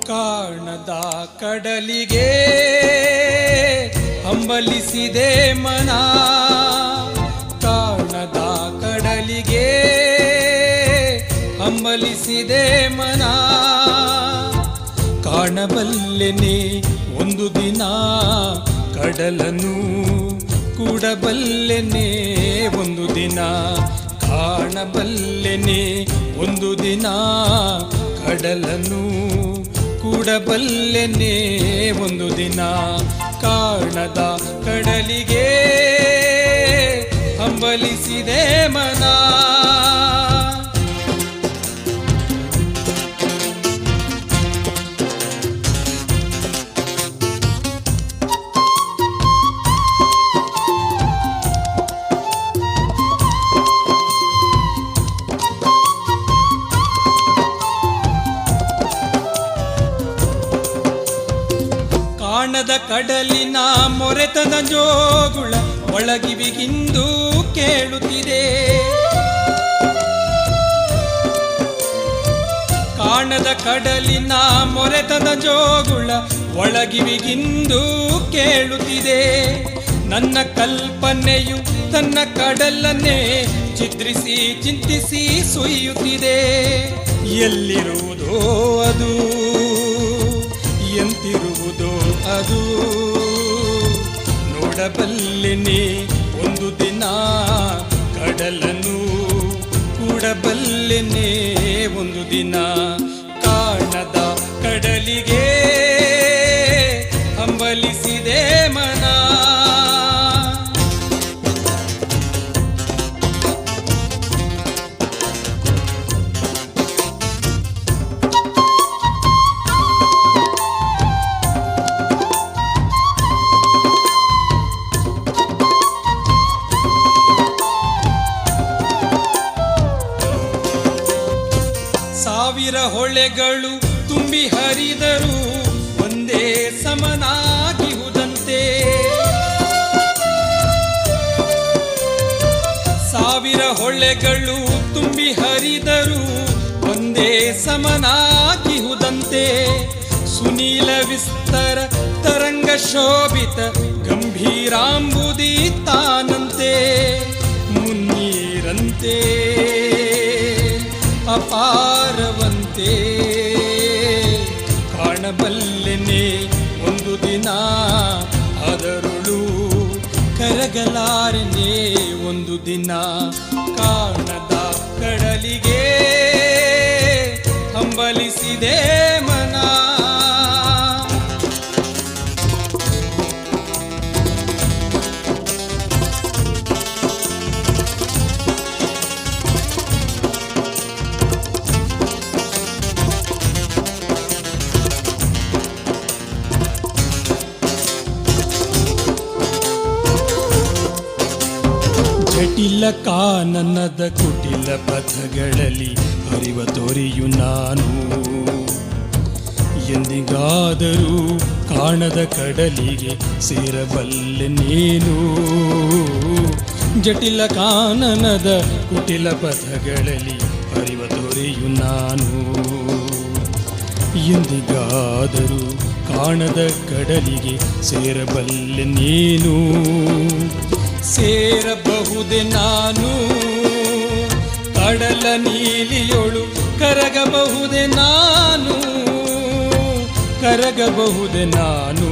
ಕಾಣದ ಕಡಲಿಗೆ ಹಂಬಲಿಸಿದೆ ಮನ, ಕಾಣದ ಕಡಲಿಗೆ ಹಂಬಲಿಸಿದೆ ಮನ. ಕಾಣಬಲ್ಲೆನೆ ಒಂದು ದಿನ ಕಡಲನ್ನು, ಕೂಡಬಲ್ಲೆನೆ ಒಂದು ದಿನ. ಕಾಣಬಲ್ಲೆನೆ ಒಂದು ದಿನ ಕಡಲನ್ನು, ಕೂಡಬಲ್ಲೆನೆ ಒಂದು ದಿನ. ಕಾಣದ ಕಡಲಿಗೆ ಹಂಬಲಿಸಿದೆ ಮನ. ಕಾಣದ ಕಡಲಿನ ಮೊರೆತದ ಜೋಗುಳ ಒಳಗಿವಿಗಿಂದು ಕೇಳುತ್ತಿದೆ. ಕಾಣದ ಕಡಲಿನ ಮೊರೆತದ ಜೋಗುಳ ಒಳಗಿವಿಗಿಂದು ಕೇಳುತ್ತಿದೆ. ನನ್ನ ಕಲ್ಪನೆಯು ತನ್ನ ಕಡಲನ್ನೇ ಚಿತ್ರಿಸಿ ಚಿಂತಿಸಿ ಸುಯ್ಯುತ್ತಿದೆ. ಎಲ್ಲಿರುವುದೋ ಅದು, ಎಂತಿರುವುದೋ ಅದು, ನೋಡಬಲ್ಲೆನೆ ಒಂದು ದಿನ ಕಡಲನ್ನು, ಕೂಡಬಲ್ಲೆನೆ ಒಂದು ದಿನ. ಕಾಣದ ಕಡಲಿಗೆ ಹಂಬಲಿಸಿದೆ ಮನ. ಸಾವಿರ ಹೊಳೆಗಳು ತುಂಬಿ ಹರಿದರೂ ಒಂದೇ ಸಮನಾಗಿಹುದಂತೆ. ಸಾವಿರ ಹೊಳೆಗಳು ತುಂಬಿ ಹರಿದರೂ ಒಂದೇ ಸಮನಾಗಿಹುದಂತೆ. ಸುನೀಲ ವಿಸ್ತರ ತರಂಗ ಶೋಭಿತ ಗಂಭೀರಾಂಬುದಿ ತಾನಂತೆ. ಮುನ್ನೀರಂತೆ ಅಪಾರವಂತೆ ಕಾಣಬಲ್ಲೆನೆ ಒಂದು ದಿನ, ಅದರೊಳು ಕರಗಲಾರೆನೆ ಒಂದು ದಿನ. ಕಾಣದ ಕಡಲಿಗೆ ಹಂಬಲಿಸಿದೆ ಮನ. ಜಟಿಲ ಕಾನನದ ಕುಟಿಲ ಪಥಗಳಲ್ಲಿ ಹರಿವ ತೊರೆಯು ನಾನು. ಎಂದಿಗಾದರೂ ಕಾಣದ ಕಡಲಿಗೆ ಸೇರಬಲ್ಲೆ ನೀನು. ಜಟಿಲ ಕಾನನದ ಕುಟಿಲ ಪಥಗಳಲ್ಲಿ ಹರಿವ ತೊರೆಯು ನಾನು. ಎಂದಿಗಾದರೂ ಕಾಣದ ಕಡಲಿಗೆ ಸೇರಬಲ್ಲೆ ನೀನು. ಸೇರಬಹುದೆ ನಾನು ಕಡಲ ನೀಲಿಯೊಳು, ಕರಗಬಹುದೆ ನಾನು, ಕರಗಬಹುದೆ ನಾನು